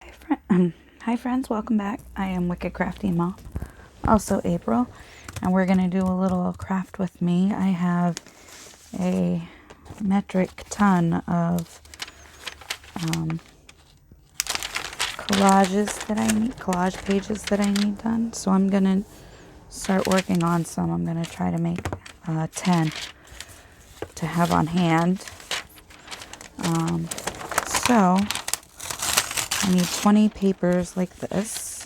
Hi friends, welcome back. I am WickedCrafty Mom, also April, and we're going to do a little craft with me. I have a metric ton of collage pages that I need done. So I'm going to start working on some. I'm going to try to make 10 to have on hand. So I need 20 papers like this.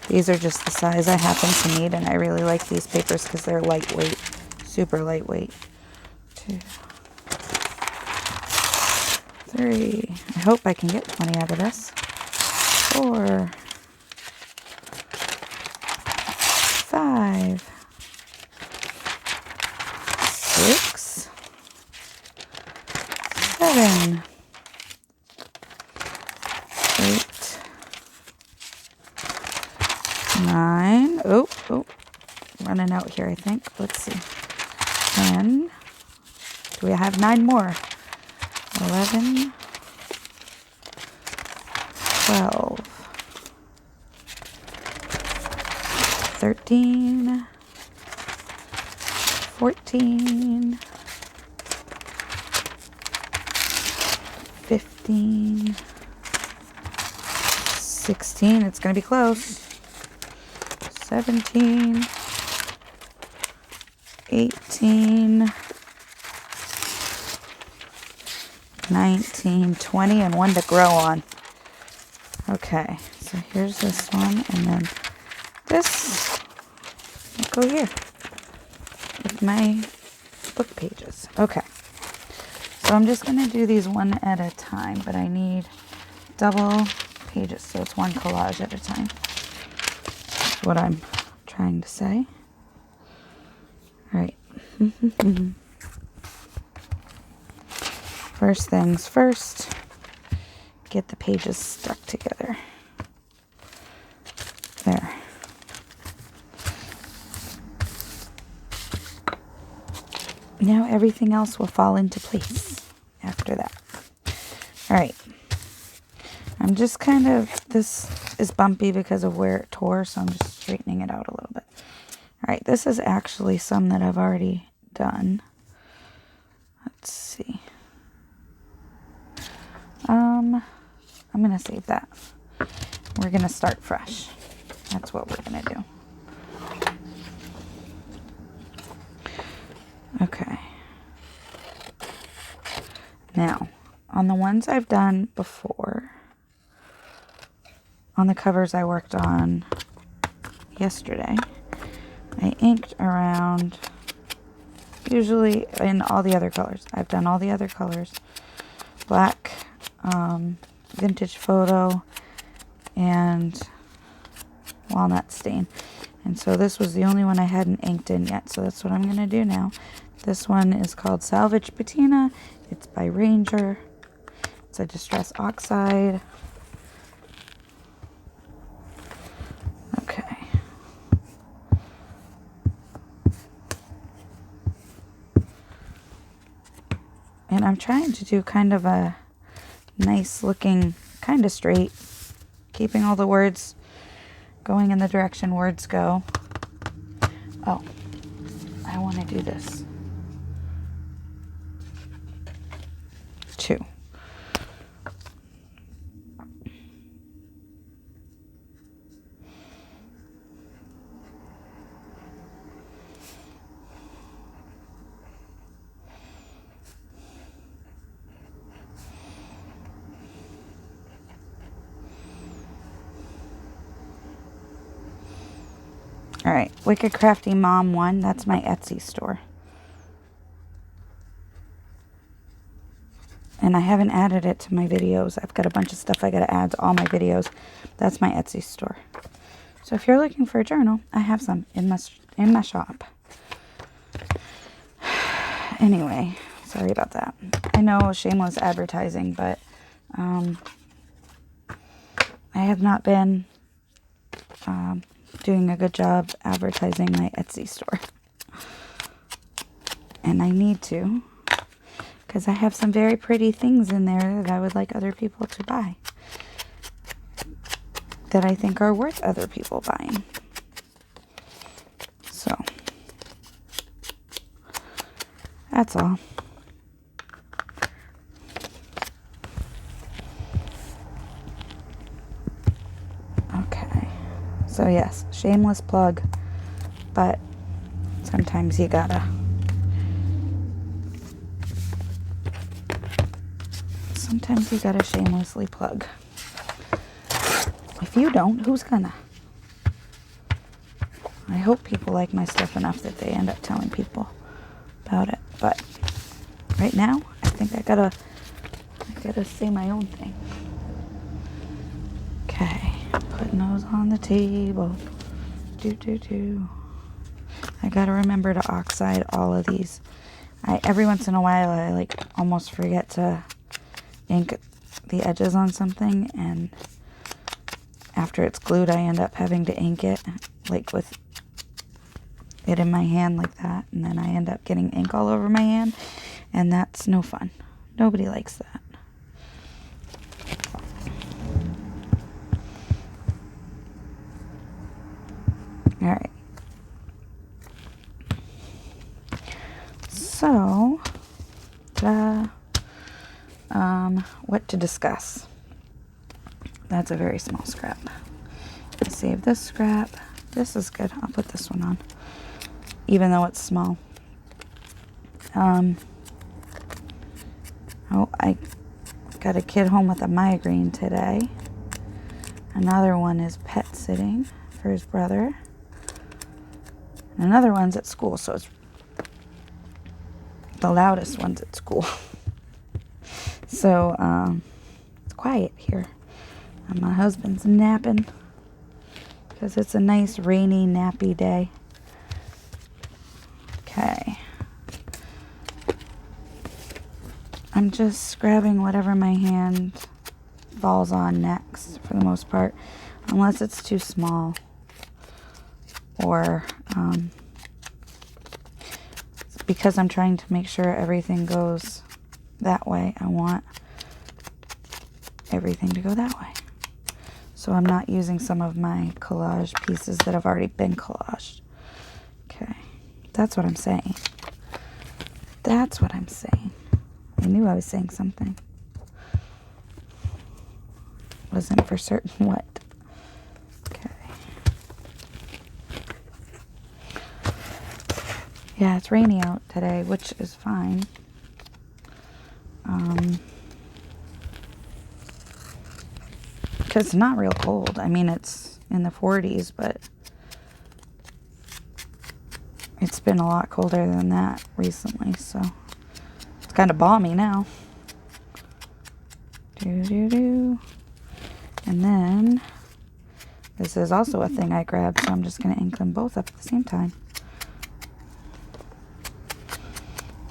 These are just the size I happen to need, and I really like these papers because they're lightweight, super lightweight. 2, 3. I hope I can get 20 out of this. 4, 5, 6, 7, 8, 9. Oh, running out here, I think. Let's see. 10. Do we have 9 more? 11, 12, 13, 14, 15, 16. It's going to be close. 17, 18, 19, 20, and 1 to grow on. Okay, so here's this one, and then this will go here with my book pages. Okay, so I'm just going to do these one at a time, but I need double pages, so it's one collage at a time. That's what I'm trying to say. All right. First things first, get the pages stuck together. There. Now everything else will fall into place after that. All right. I'm just this is bumpy because of where it tore, so I'm just straightening it out a little bit. All right, this is actually some that I've already done. Let's see. I'm going to save that. We're going to start fresh. That's what we're going to do. Okay. Now, on the ones I've done before, on the covers I worked on yesterday, I inked around, usually in all the other colors. I've done all the other colors. Black, vintage photo, and walnut stain. And so this was the only one I hadn't inked in yet, so that's what I'm going to do now. This one is called Salvage Patina. It's by Ranger. It's a Distress Oxide. Okay. And I'm trying to do kind of a nice looking, kind of straight, keeping all the words going in the direction words go. Oh, I want to do this. 2. All right, WickedCrafty Mom 1, that's my Etsy store. And I haven't added it to my videos. I've got a bunch of stuff I got to add to all my videos. That's my Etsy store. So if you're looking for a journal, I have some in my shop. Anyway, sorry about that. I know, shameless advertising, but I have not been doing a good job advertising my Etsy store. And I need to, because I have some very pretty things in there that I would like other people to buy. that I think are worth other people buying. So, that's all. Okay. So yes, shameless plug, but sometimes you gotta shamelessly plug. If you don't, who's gonna? I hope people like my stuff enough that they end up telling people about it. But right now, I think I gotta say my own thing. Okay, putting those on the table. I gotta remember to oxide all of these. Every once in a while, I like almost forget to ink the edges on something, and after it's glued, I end up having to ink it, like with it in my hand like that, and then I end up getting ink all over my hand, and that's no fun. Nobody likes that. All right. So, what to discuss? That's a very small scrap. I'll save this scrap. This is good. I'll put this one on, even though it's small. I got a kid home with a migraine today. Another one is pet sitting for his brother. And another one's at school, so it's the loudest one's at school. So, it's quiet here. And my husband's napping because it's a nice rainy, nappy day. Okay. I'm just grabbing whatever my hand falls on next for the most part, unless it's too small or because I'm trying to make sure everything goes that way. I want everything to go that way. So I'm not using some of my collage pieces that have already been collaged. Okay. That's what I'm saying. That's what I'm saying. I knew I was saying something. Wasn't for certain what. Okay. Yeah, it's rainy out today, which is fine. Because it's not real cold. I mean, it's in the 40s, but it's been a lot colder than that recently, so it's kind of balmy now. And then this is also a thing I grabbed, so I'm just going to ink them both up at the same time.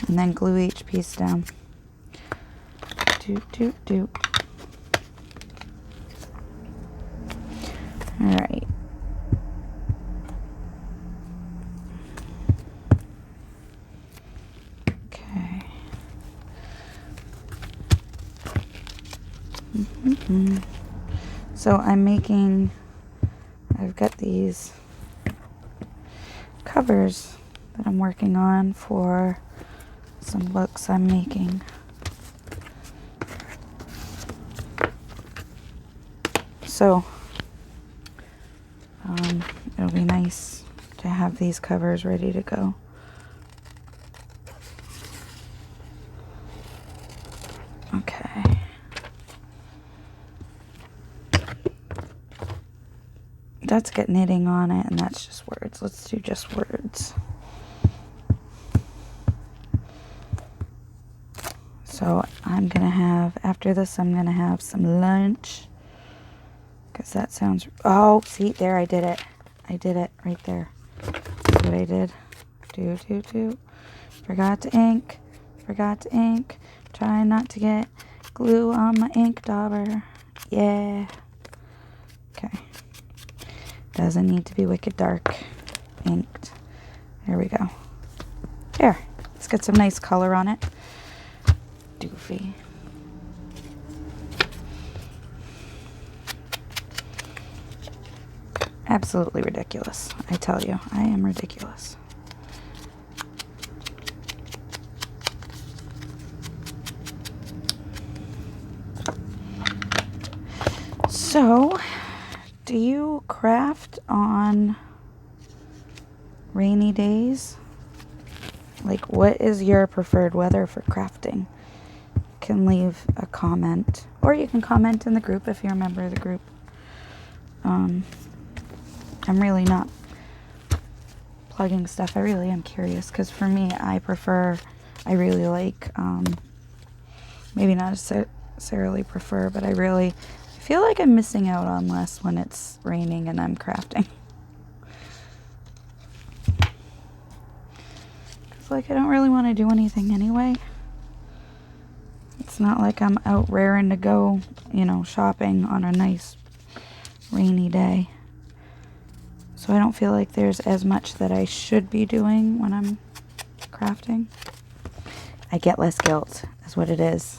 And then glue each piece down. All right. Okay. So I've got these covers that I'm working on for some books I'm making. So, it'll be nice to have these covers ready to go. Okay. That's got knitting on it, and that's just words. Let's do just words. So I'm going to have, after this, I'm going to have some lunch. Because that sounds, oh, see, there, I did it. I did it right there. That's what I did. Forgot to ink. Try not to get glue on my ink dauber. Yeah. Okay. Doesn't need to be wicked dark inked. There we go. There. Let's get some nice color on it. Doofy. Absolutely ridiculous. I tell you, I am ridiculous. So, do you craft on rainy days? Like, what is your preferred weather for crafting? You can leave a comment, or you can comment in the group if you're a member of the group. I'm really not plugging stuff. I really am curious, because for me, I really like, maybe not necessarily prefer, but I feel like I'm missing out on less when it's raining and I'm crafting. Because, like, I don't really want to do anything anyway. It's not like I'm out raring to go, shopping on a nice rainy day. So I don't feel like there's as much that I should be doing when I'm crafting. I get less guilt, is what it is.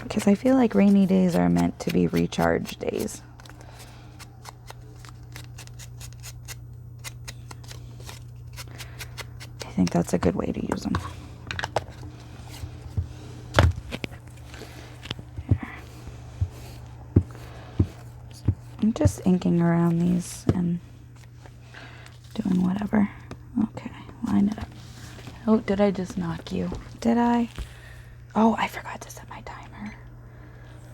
Because I feel like rainy days are meant to be recharge days. I think that's a good way to use them. I'm just inking around these and doing whatever. Okay, line it up. Oh, did I just knock you? Did I? Oh, I forgot to set my timer.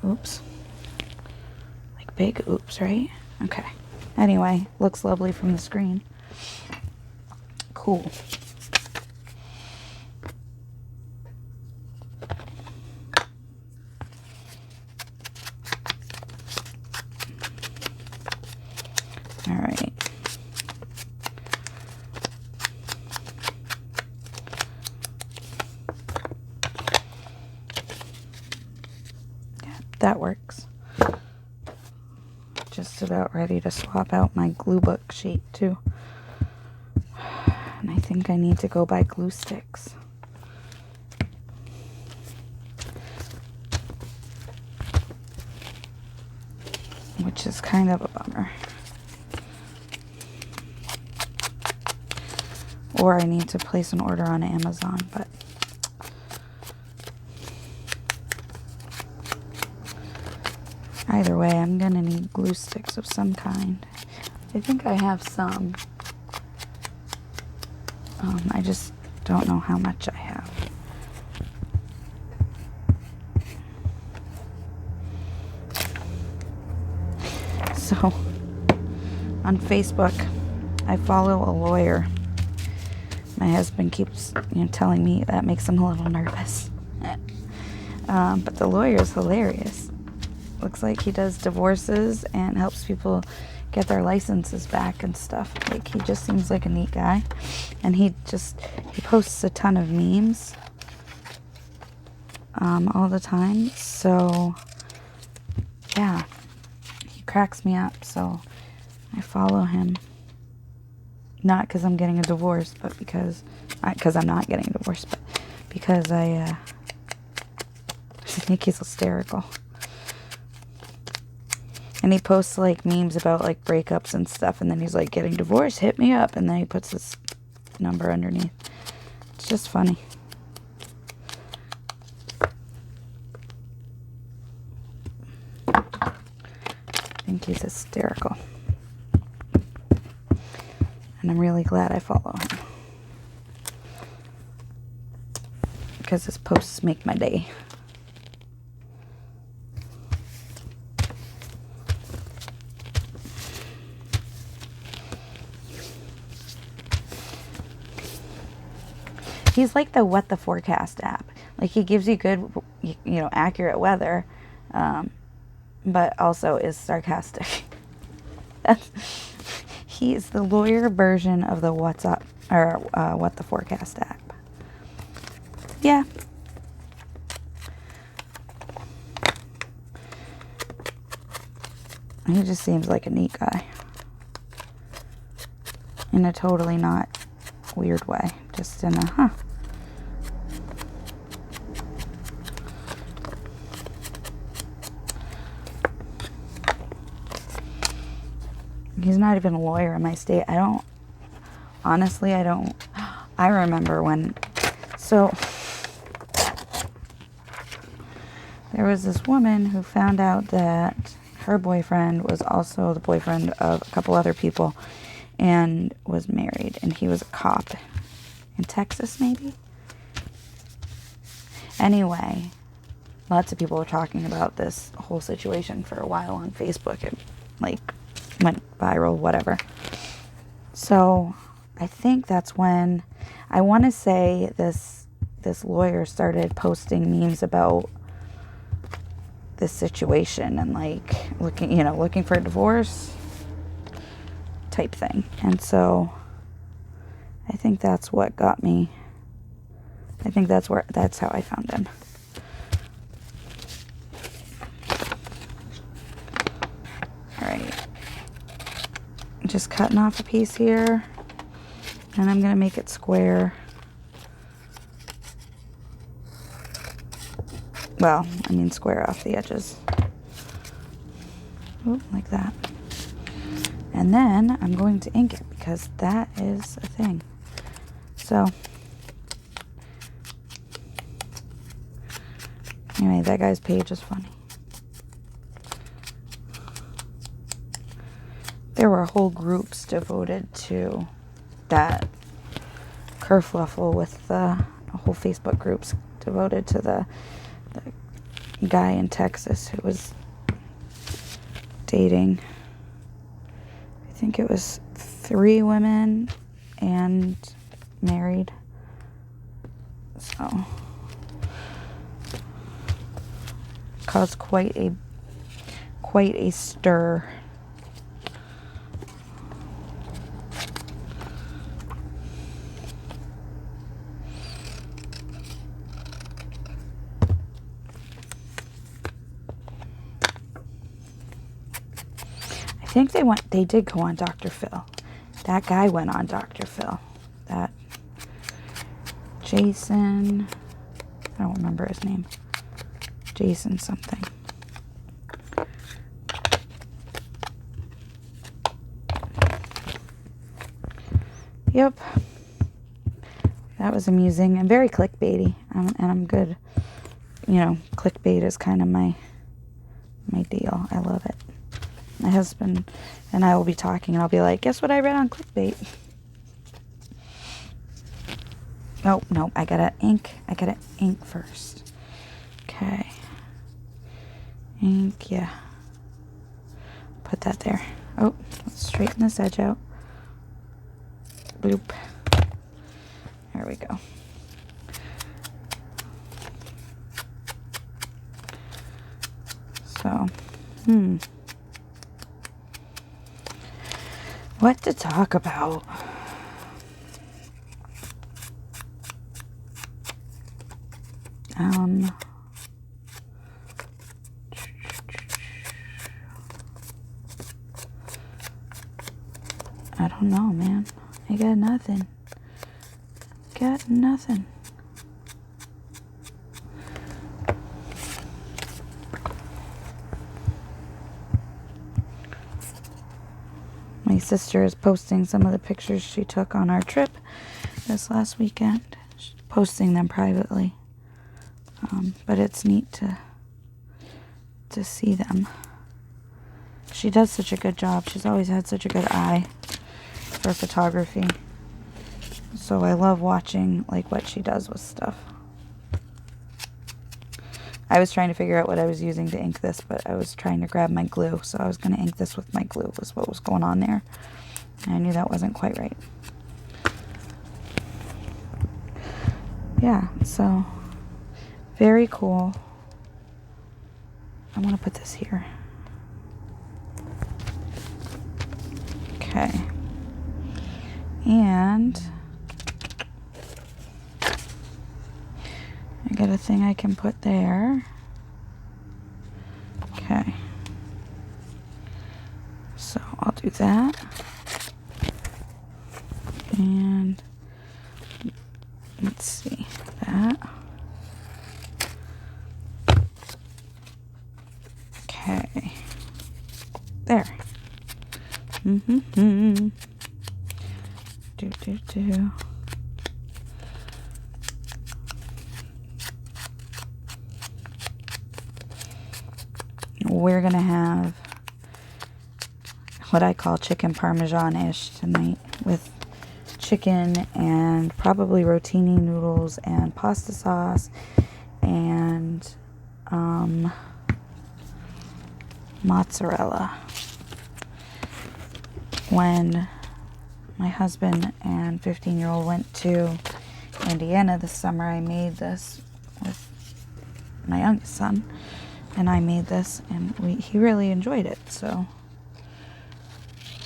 Oops. Like big oops, right? Okay. Anyway, looks lovely from the screen. Cool. All right. Yeah, that works. Just about ready to swap out my glue book sheet too. And I think I need to go buy glue sticks. Which is kind of a bummer. Or I need to place an order on Amazon, but either way, I'm gonna need glue sticks of some kind. I think I have some. I just don't know how much I have. So, on Facebook, I follow a lawyer. My husband keeps, telling me that makes him a little nervous. But the lawyer is hilarious. Looks like he does divorces and helps people get their licenses back and stuff. Like, he just seems like a neat guy. And he posts a ton of memes all the time. So, yeah, he cracks me up. So, I follow him. Not because I'm getting a divorce, but because I'm not getting a divorce, but because I think he's hysterical. And he posts, like, memes about, like, breakups and stuff, and then he's like, getting divorced, hit me up, and then he puts this number underneath. It's just funny. I think he's hysterical. And I'm really glad I follow him. Because his posts make my day. He's like the What the Forecast app. Like, he gives you good, accurate weather, but also is sarcastic. He's the lawyer version of the What the Forecast app. Yeah. He just seems like a neat guy. In a totally not weird way. Just in a, He's not even a lawyer in my state. Honestly, I don't. I remember when, so there was this woman who found out that her boyfriend was also the boyfriend of a couple other people and was married, and he was a cop in Texas, maybe? Anyway, lots of people were talking about this whole situation for a while on Facebook. It, like, went viral, whatever. So I think that's when, I want to say this lawyer started posting memes about this situation and like looking for a divorce type thing. And so I think that's what got me. I think that's how I found him. All right. Just cutting off a piece here, and I'm going to make it square. Well, I mean square off the edges. Ooh, like that. And then I'm going to ink it because that is a thing. So, anyway, that guy's page is funny. There were whole groups devoted to that kerfluffle with the whole Facebook groups devoted to the guy in Texas who was dating, I think it was 3 women and married. So, caused quite a stir. I think they did go on Dr. Phil. That guy went on Dr. Phil. That Jason, I don't remember his name. Jason something. Yep. That was amusing and very clickbaity. And I'm good. Clickbait is kind of my deal. I love it. My husband and I will be talking and I'll be like, guess what I read on clickbait? No, I gotta ink first. Okay. Ink, yeah. Put that there. Oh, let's straighten this edge out. Bloop. There we go. So, what to talk about? I don't know, man. I got nothing. Got nothing. My sister is posting some of the pictures she took on our trip this last weekend. She's posting them privately. But it's neat to see them. She does such a good job. She's always had such a good eye for photography. So I love watching what she does with stuff. I was trying to figure out what I was using to ink this, but I was trying to grab my glue. So I was going to ink this with my glue was what was going on there. And I knew that wasn't quite right. Yeah, so very cool. I'm going to put this here. Okay. And I got a thing I can put there. Okay. So I'll do that. And let's see that. Okay. There. Do, do, do. We're gonna have what I call chicken parmesan-ish tonight, with chicken and probably rotini noodles and pasta sauce and mozzarella. When my husband and 15-year-old went to Indiana this summer, I made this with my youngest son, and I made this, and he really enjoyed it. So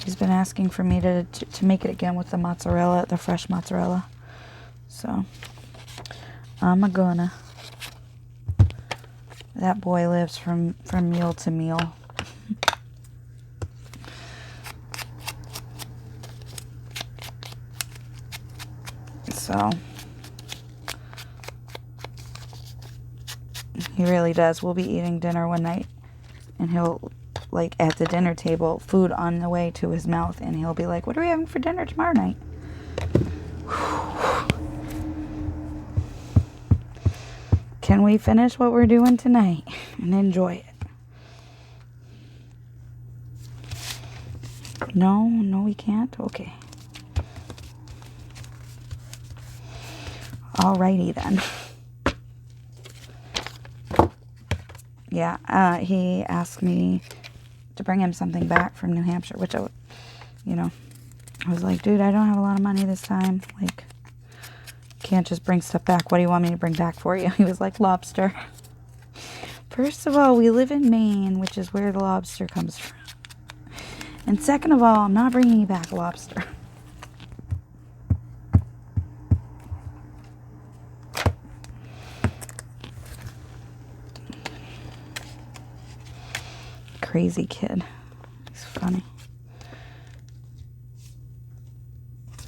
he's been asking for me to make it again with the mozzarella, the fresh mozzarella. So I'm gonna. That boy lives from meal to meal. So he really does. We'll be eating dinner one night, and he'll, like, at the dinner table, food on the way to his mouth, and he'll be like, "What are we having for dinner tomorrow night?" Can we finish what we're doing tonight and enjoy it? No, we can't? Okay. Alrighty then. Yeah, he asked me to bring him something back from New Hampshire, which I was like, dude, I don't have a lot of money this time. Like, can't just bring stuff back. What do you want me to bring back for you? He was like, lobster. First of all, we live in Maine, which is where the lobster comes from. And second of all, I'm not bringing you back lobster. Crazy kid. He's funny.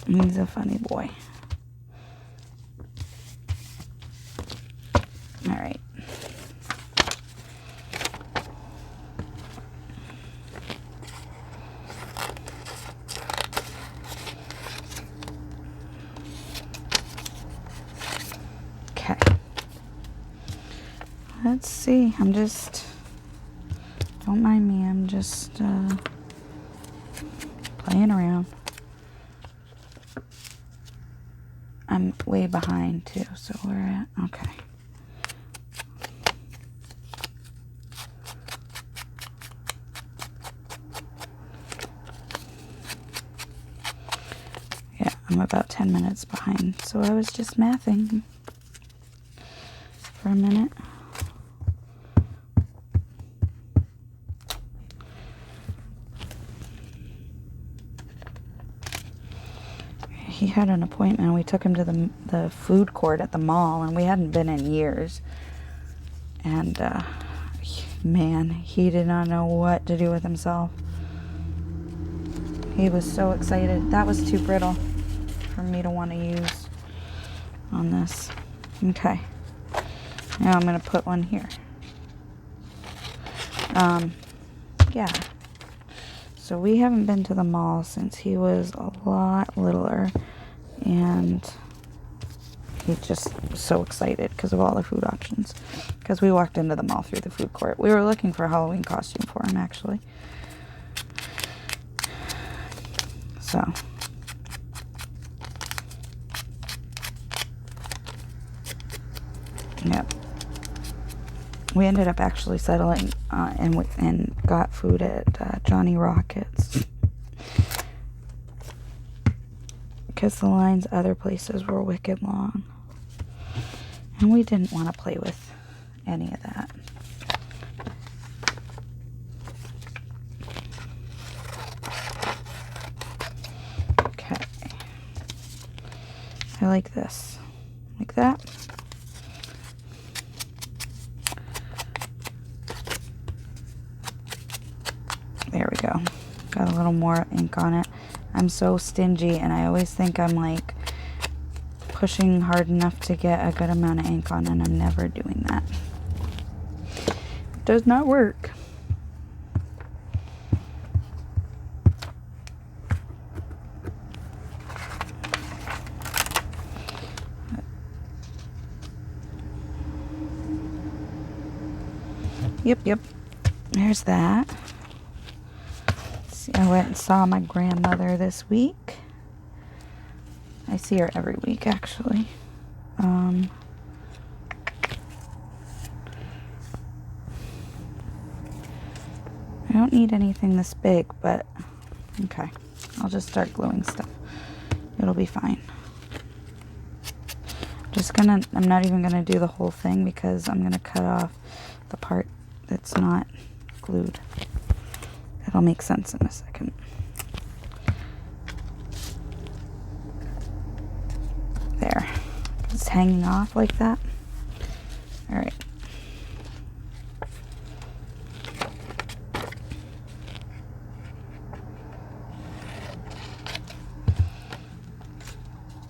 He's a funny boy. All right. Okay. Let's see. Don't mind me. I'm just playing around. I'm way behind too, so we're at, okay. Yeah, I'm about 10 minutes behind, so I was just mathing for a minute. He had an appointment. We took him to the food court at the mall, and we hadn't been in years. And, man, he did not know what to do with himself. He was so excited. That was too brittle for me to want to use on this. Okay. Now I'm going to put one here. Yeah. So we haven't been to the mall since he was a lot littler, and he just was so excited because of all the food options. Because we walked into the mall through the food court. We were looking for a Halloween costume for him, actually. So. Yep. We ended up actually settling and got food at Johnny Rockets. Because the lines other places were wicked long. And we didn't want to play with any of that. Okay. I like this. Like that. There we go. Got a little more ink on it. I'm so stingy, and I always think I'm like pushing hard enough to get a good amount of ink on, and I'm never doing that. It does not work. Yep. There's that. See, I went and saw my grandmother this week. I see her every week, actually. I don't need anything this big, but okay. I'll just start gluing stuff. It'll be fine. I'm not even gonna do the whole thing because I'm gonna cut off the part that's not glued. It'll make sense in a second. There. It's hanging off like that. All right.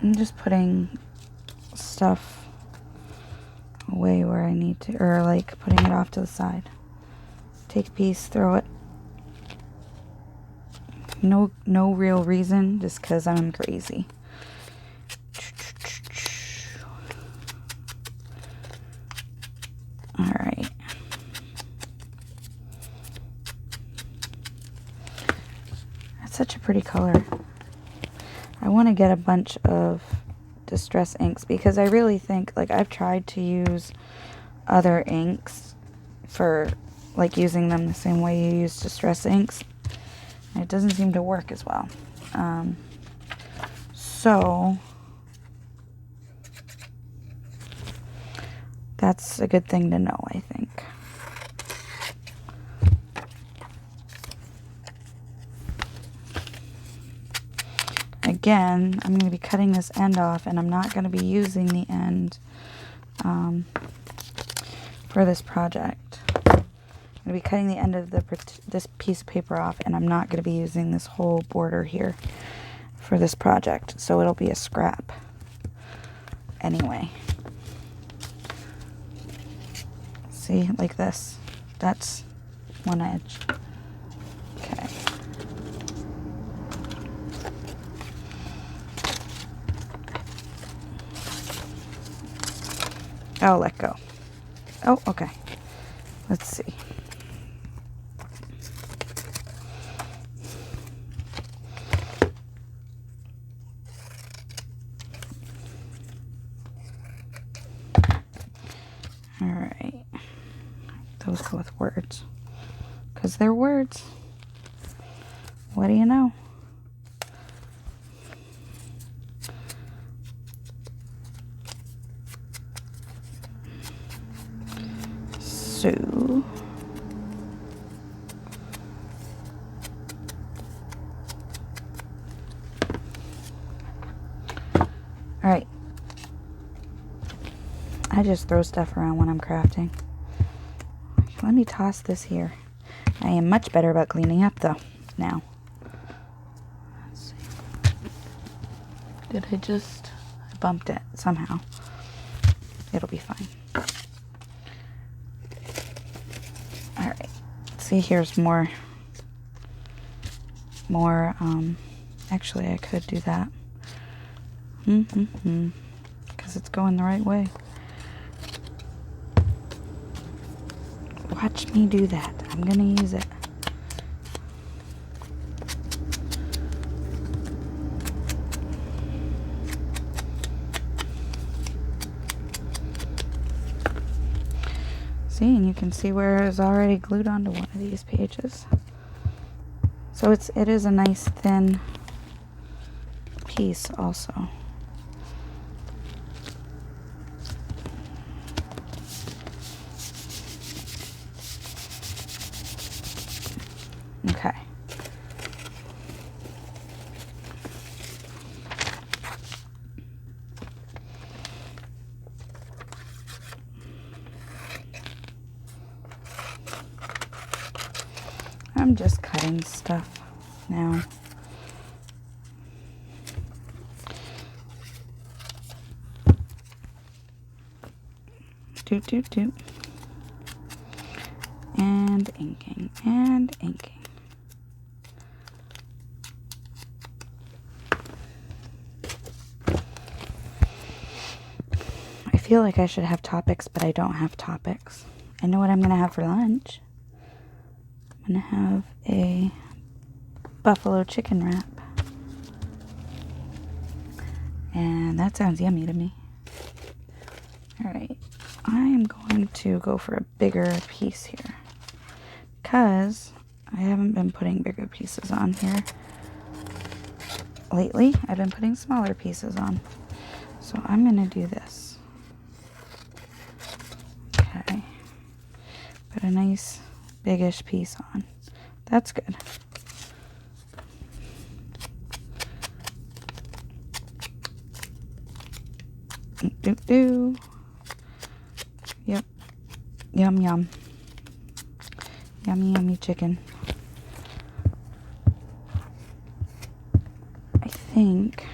I'm just putting stuff away where I need to, or like putting it off to the side. Take a piece, throw it. No real reason, just because I'm crazy. All right. That's such a pretty color. I want to get a bunch of distress inks because I really think, like, I've tried to use other inks for, like, using them the same way you use distress inks. And it doesn't seem to work as well. So that's a good thing to know, I think. Again, I'm going to be cutting this end off, and I'm not going to be using the end for this project. I'm going to be cutting the end of this piece of paper off, and I'm not going to be using this whole border here for this project, so it'll be a scrap anyway. See, like this. That's one edge. Okay. I'll let go. Oh, okay. Let's see. All right. Those go with words. Because they're words. What do you know? So, all right. I just throw stuff around when I'm crafting. Let me toss this here. I am much better about cleaning up though now. Let's see. Did I bumped it somehow. It'll be fine. All right. See, here's more. Actually, I could do that. Because it's going the right way. Watch me do that. I'm going to use it. See, and you can see where it's already glued onto one of these pages. So it is a nice thin piece also. Okay. I'm just cutting stuff now. Doot, doot, doot. And inking, and inking. I feel like I should have topics, but I don't have topics. I know what I'm going to have for lunch. I'm going to have a buffalo chicken wrap. And that sounds yummy to me. Alright, I am going to go for a bigger piece here. Because I haven't been putting bigger pieces on here lately. I've been putting smaller pieces on. So I'm going to do this. Okay. Put a nice biggish piece on. That's good. Do. Yep. Yum, yum. Yummy, yummy chicken. I think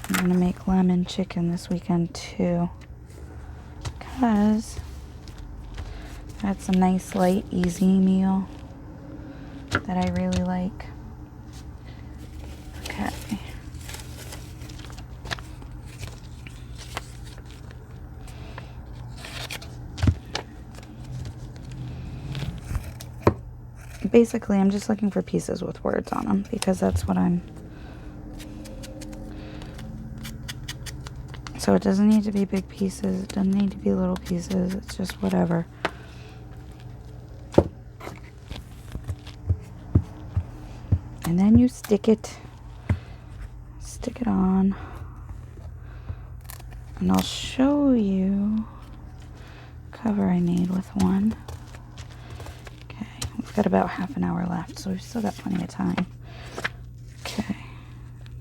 I'm going to make lemon chicken this weekend too. Because that's a nice, light, easy meal that I really like. Okay. Basically, I'm just looking for pieces with words on them because that's what I'm... So it doesn't need to be big pieces. It doesn't need to be little pieces. It's just whatever. And then you stick it on. And I'll show you the cover I made with one. Okay, we've got about half an hour left, so we've still got plenty of time. Okay,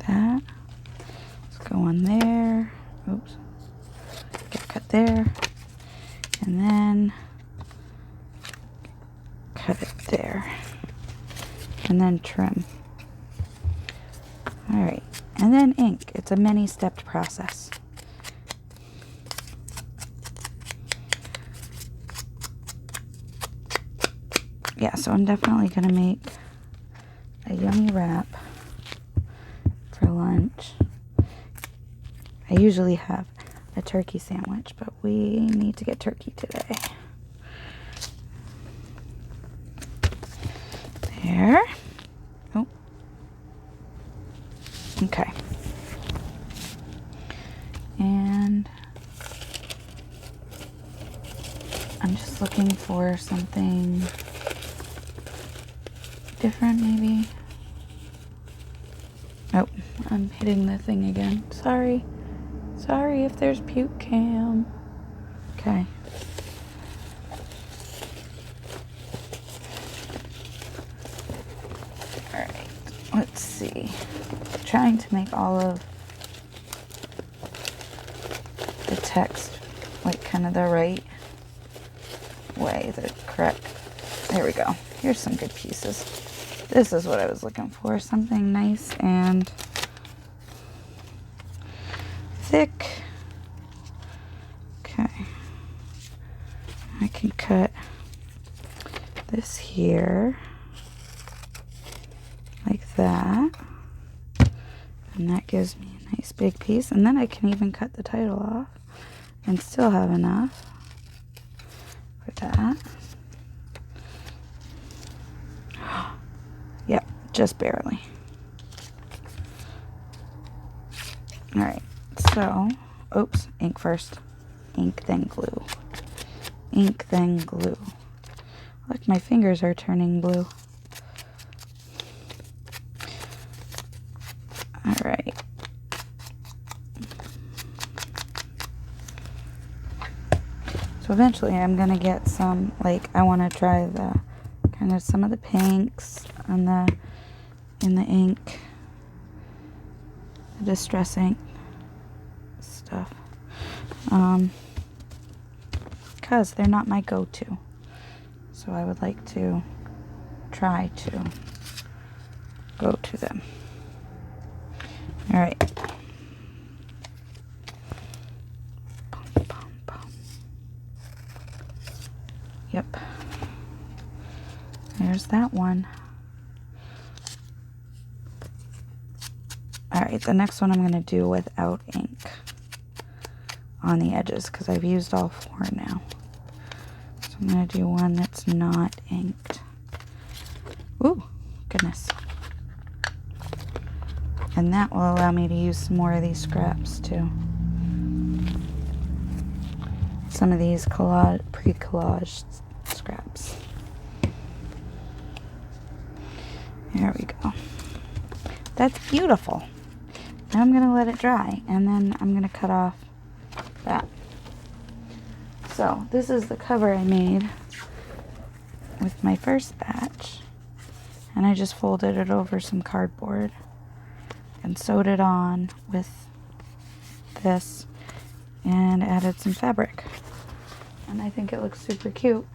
let's go on there. Oops. Get cut there. And then cut it there. And then trim. Alright. And then ink. It's a many-stepped process. Yeah, so I'm definitely going to make a yummy wrap for lunch. I usually have a turkey sandwich, but we need to get turkey today. There. Oh. Okay. And I'm just looking for something different, maybe. Oh, I'm hitting the thing again. Sorry. Sorry if there's puke cam. Okay. Alright, let's see. I'm trying to make all of the text like kind of the right way, the correct. There we go. Here's some good pieces. This is what I was looking for. Something nice and thick. Okay. I can cut this here like that. And that gives me a nice big piece. And then I can even cut the title off and still have enough for that. Yep, just barely. Alright, so, oops, ink first. Ink, then glue. Ink, then glue. Look, my fingers are turning blue. Alright. So eventually I'm going to get some, like, I want to try the, kind of some of the pinks on the, in the ink. The distress ink stuff. Because they're not my go-to. So I would like to try to go to them. Alright. Yep. There's that one. Alright, the next one I'm going to do without ink on the edges because I've used all four now. I'm going to do one that's not inked. Ooh, goodness. And that will allow me to use some more of these scraps too. Some of these pre-collage scraps. There we go. That's beautiful. Now I'm going to let it dry, and then I'm going to cut off that. So this is the cover I made with my first batch, and I just folded it over some cardboard and sewed it on with this and added some fabric, and I think it looks super cute.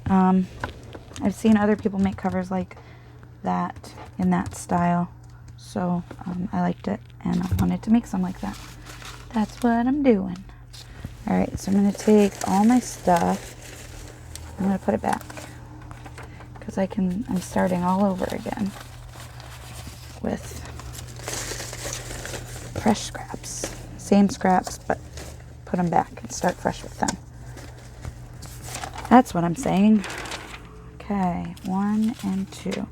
I've seen other people make covers like that in that style, so I liked it and I wanted to make some like that. That's what I'm doing. Alright, so I'm going to take all my stuff, I'm going to put it back because I'm starting all over again with fresh scraps. Same scraps, but put them back and start fresh with them. That's what I'm saying. Okay, 1 and 2.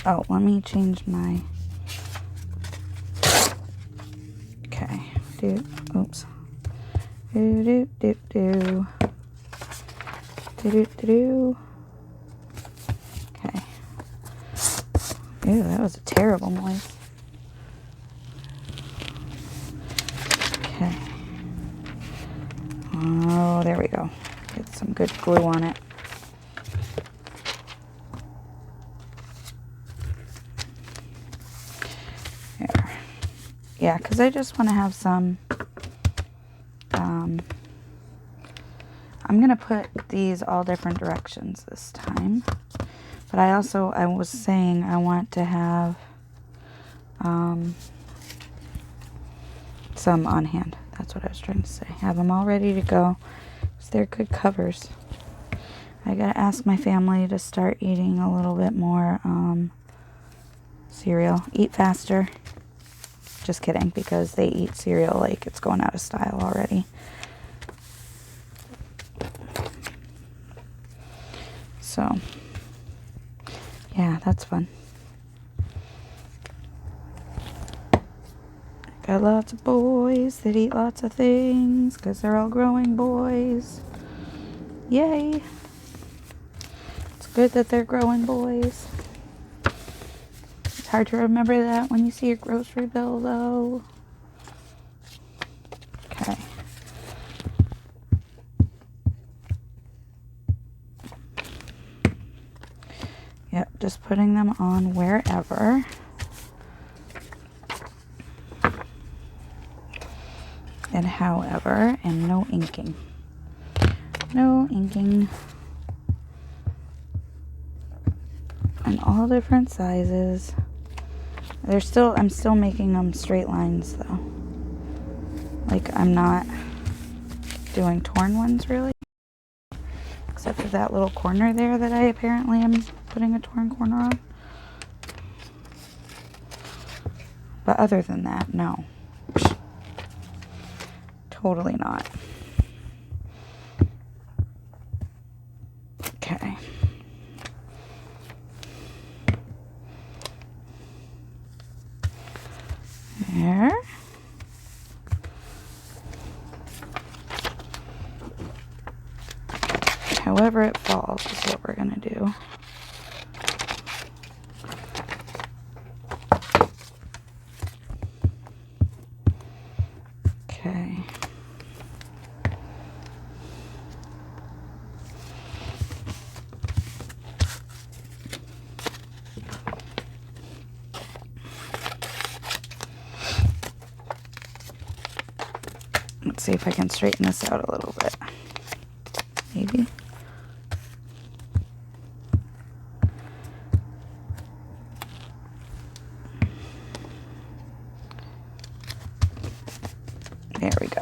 Oh, let me change my... Okay. Oops. Do. Okay. Ew, that was a terrible noise. Okay. Oh, there we go. Get some good glue on it. There. Yeah, because I just want to have some... I'm going to put these all different directions this time. But I was saying I want to have some on hand. That's what I was trying to say. Have them all ready to go. So they're good covers. I got to ask my family to start eating a little bit more cereal. Eat faster. Just kidding, because they eat cereal like it's going out of style already. So, yeah, that's fun. Got lots of boys that eat lots of things because they're all growing boys. Yay! It's good that they're growing boys. It's hard to remember that when you see your grocery bill, though. Okay. Yep, just putting them on wherever. And however, and no inking. No inking. And all different sizes. I'm still making them straight lines though. Like I'm not doing torn ones really. Except for that little corner there that I apparently am putting a torn corner on. But other than that, no. Totally not. Okay. There. However it falls is what we're going to do. Okay. Let's see if I can straighten this out a little bit. Maybe. There we go.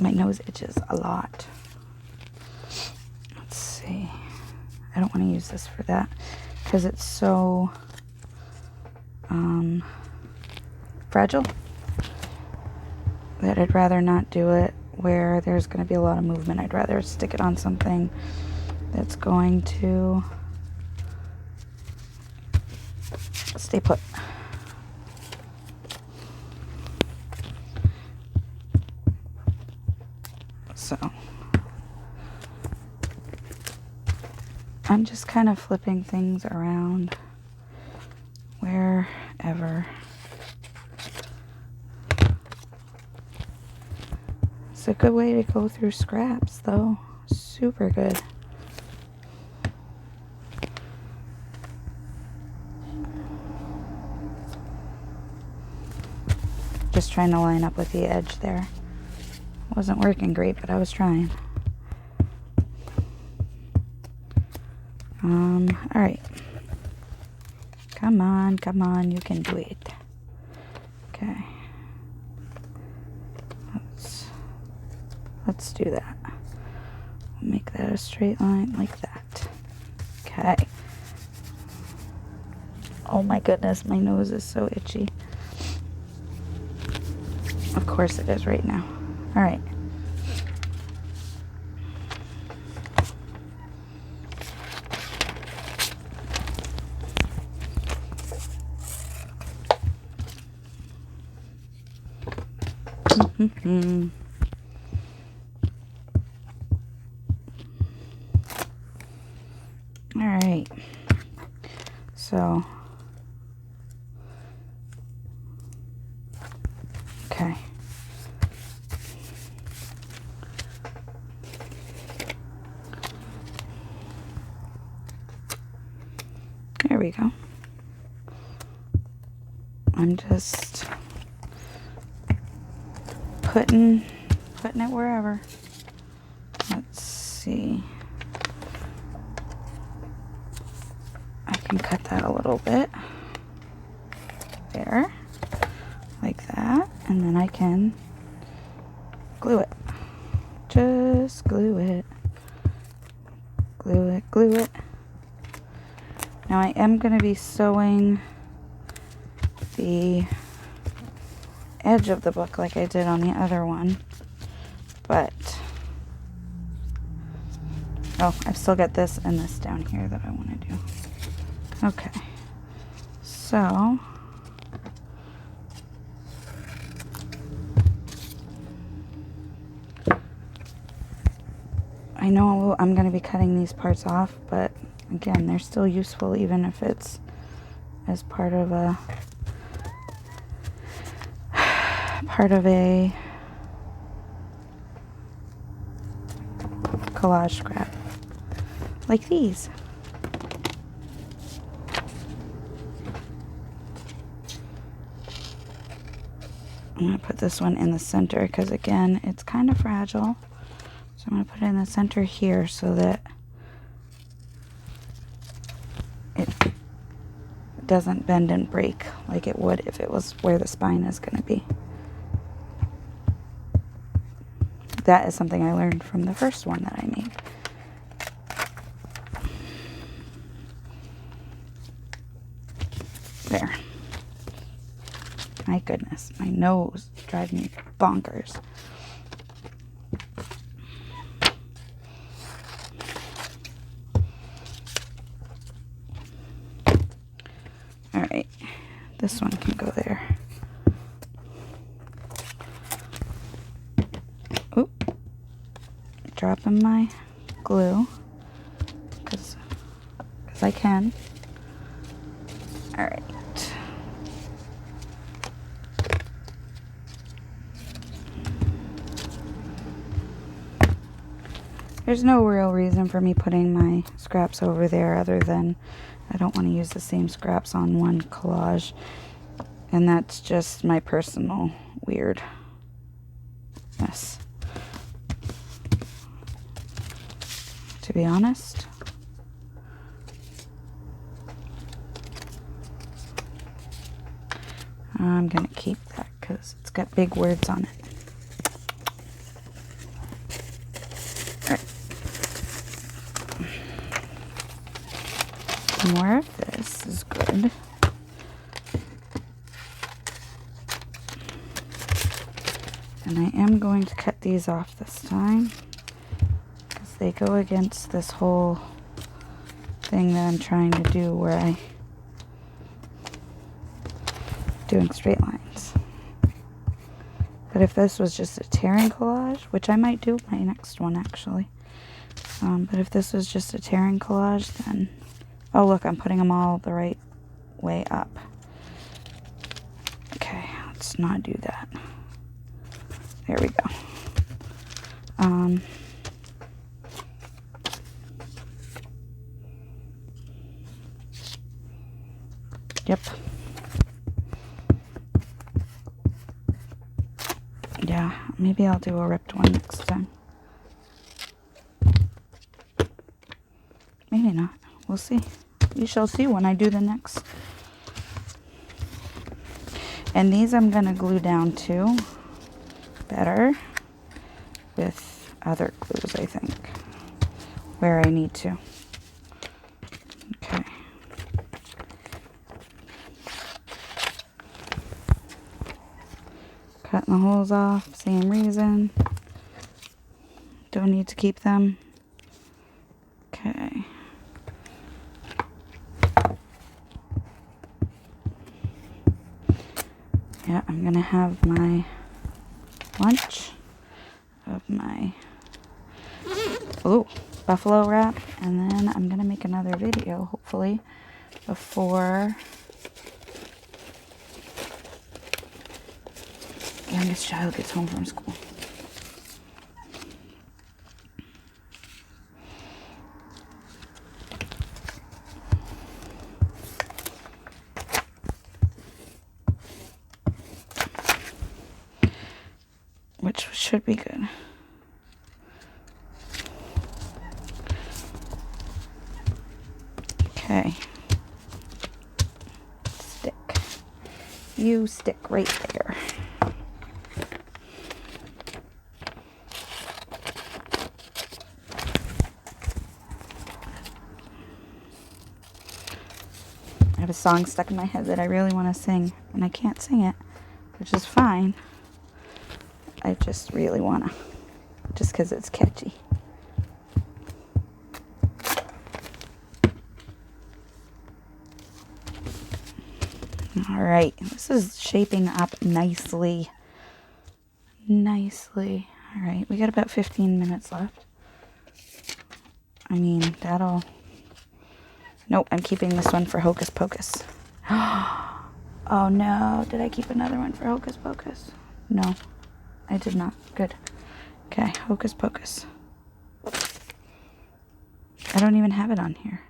My nose itches a lot. Let's see. I don't want to use this for that because it's so fragile that I'd rather not do it where there's going to be a lot of movement. I'd rather stick it on something that's going to stay put. So I'm just kind of flipping things around wherever. It's a good way to go through scraps, though. Super good. Just trying to line up with the edge there. Wasn't working great, but I was trying. All right. Come on, you can do it. Okay. Let's do that. Make that a straight line like that. Okay. Oh my goodness, my nose is so itchy. Of course it is right now. All right. All right. So, okay. There we go. I'm just putting it wherever. Let's see. I can cut that a little bit. There. Like that. And then I can glue it. Just glue it. Glue it, glue it. Now I am going to be sewing the edge of the book like I did on the other one, but I've still got this and this down here that I want to do. Okay, so I know I'm going to be cutting these parts off, but again, they're still useful even if it's as part of a collage scrap, like these. I'm going to put this one in the center because, again, it's kind of fragile. So I'm going to put it in the center here so that it doesn't bend and break like it would if it was where the spine is going to be. That is something I learned from the first one that I made. There. My goodness, my nose drives me bonkers. All right, this one can go there. Oop, dropping my glue because I can. All right. There's no real reason for me putting my scraps over there other than I don't want to use the same scraps on one collage. And that's just my personal weirdness. To be honest. I'm going to keep that because it's got big words on it. More of this is good. And I am going to cut these off this time because they go against this whole thing that I'm trying to do where I doing straight lines. But if this was just a tearing collage, which I might do my next one actually, but if this was just a tearing collage, then, oh look, I'm putting them all the right way up. Okay, let's not do that. There we go. Yep. Yeah, maybe I'll do a ripped one next time. Maybe not. We'll see. We shall see when I do the next. And these I'm going to glue down too. Better. With other glues, I think. Where I need to. Okay. Cutting the holes off, same reason. Don't need to keep them. Okay. Yeah, I'm gonna have my lunch of my buffalo wrap, and then I'm gonna make another video hopefully before youngest child gets home from school. Which should be good. Okay. Stick. You stick right there. I have a song stuck in my head that I really want to sing, and I can't sing it, which is fine. I just really want to, just because it's catchy. All right, this is shaping up nicely. Nicely. All right, we got about 15 minutes left. I mean, that'll... Nope, I'm keeping this one for Hocus Pocus. Oh no, did I keep another one for Hocus Pocus? No. I did not. Good. Okay, Hocus Pocus. I don't even have it on here.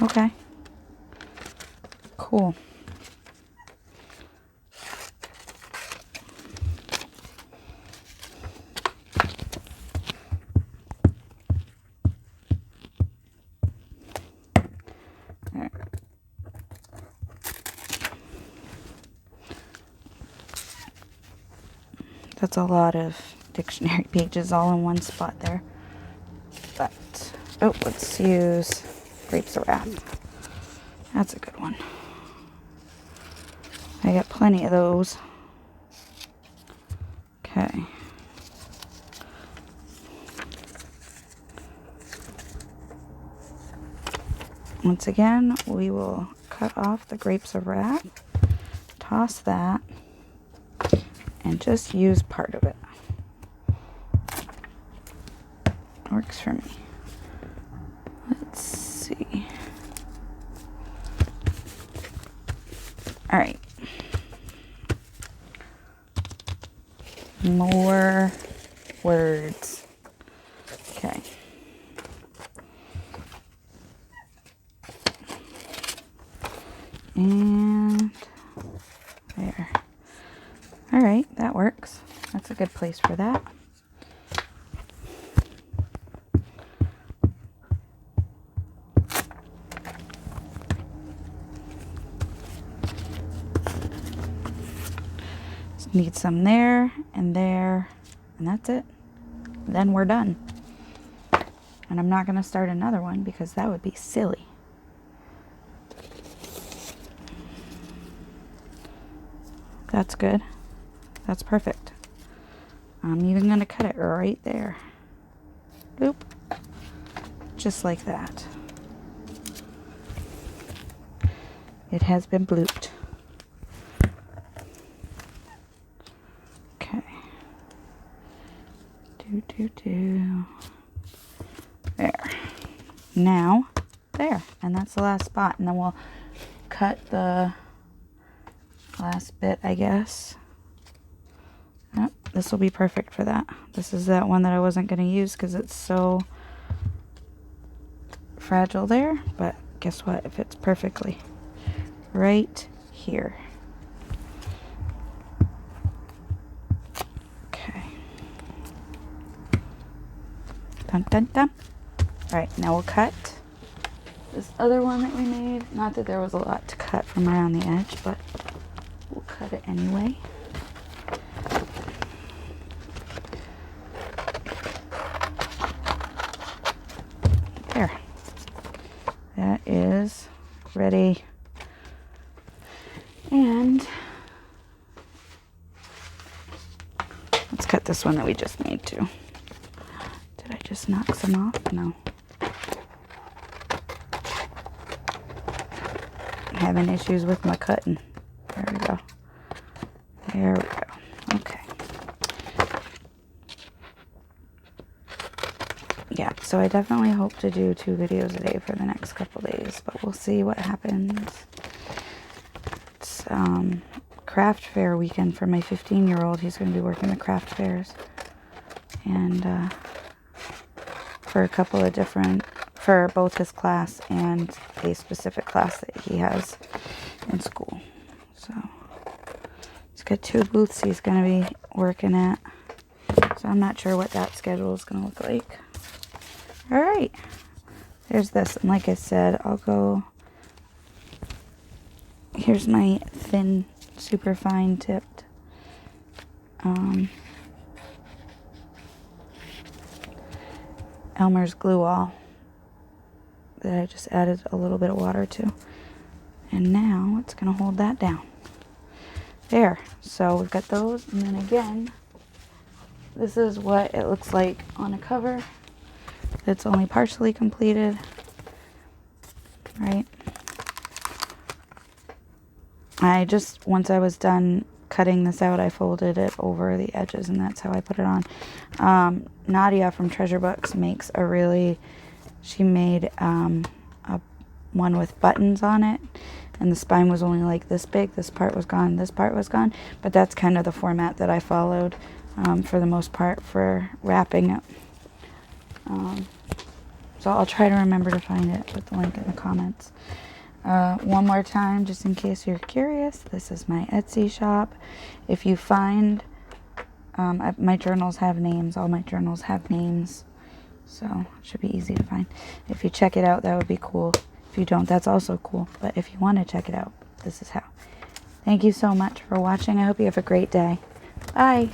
Okay. Cool. Alright. That's a lot of dictionary pages all in one spot there. But, oh, let's use grapes of wrath. That's a good one. I got plenty of those. Okay. Once again, we will cut off the grapes of wrath, toss that, and just use part of it. Works for me. Let's see. All right. More words. Okay. And there. All right, that works. That's a good place for that. Need some there, and that's it. Then we're done. And I'm not going to start another one because that would be silly. That's good. That's perfect. I'm even going to cut it right there. Boop. Just like that. It has been blooped. Okay. There. Now, there. And that's the last spot. And then we'll cut the last bit, I guess. Yep, this will be perfect for that. This is that one that I wasn't going to use because it's so fragile there. But guess what? It fits perfectly. Right here. Okay. Dun dun dun. Alright, now we'll cut this other one that we made. Not that there was a lot to cut from around the edge, but we'll cut it anyway. There. That is ready. And let's cut this one that we just made too. Did I just knock some off? No. I'm having issues with my cutting. There we go. There we go. Okay. Yeah, so I definitely hope to do 2 videos a day for the next couple days, but we'll see what happens. It's craft fair weekend for my 15-year-old. He's going to be working the craft fairs. And for a couple of different, for both his class and a specific class that he has in school. So he's got 2 booths he's going to be working at. So I'm not sure what that schedule is going to look like. All right, there's this. And like I said, I'll go, here's my thin, super fine tipped Elmer's glue wall that I just added a little bit of water to. And now it's going to hold that down. There. So we've got those. And then again, this is what it looks like on a cover. It's only partially completed. Right? I just, once I was done cutting this out, I folded it over the edges, and that's how I put it on. Nadia from Treasure Books makes a really, she made a one with buttons on it, and the spine was only like this big. This part was gone, this part was gone, but that's kind of the format that I followed for the most part for wrapping it. So I'll try to remember to find it, put the link in the comments. One more time, just in case you're curious, this is my Etsy shop. If you find, my journals have names. All my journals have names. So it should be easy to find. If you check it out, that would be cool. If you don't, that's also cool. But if you want to check it out, this is how. Thank you so much for watching. I hope you have a great day. Bye.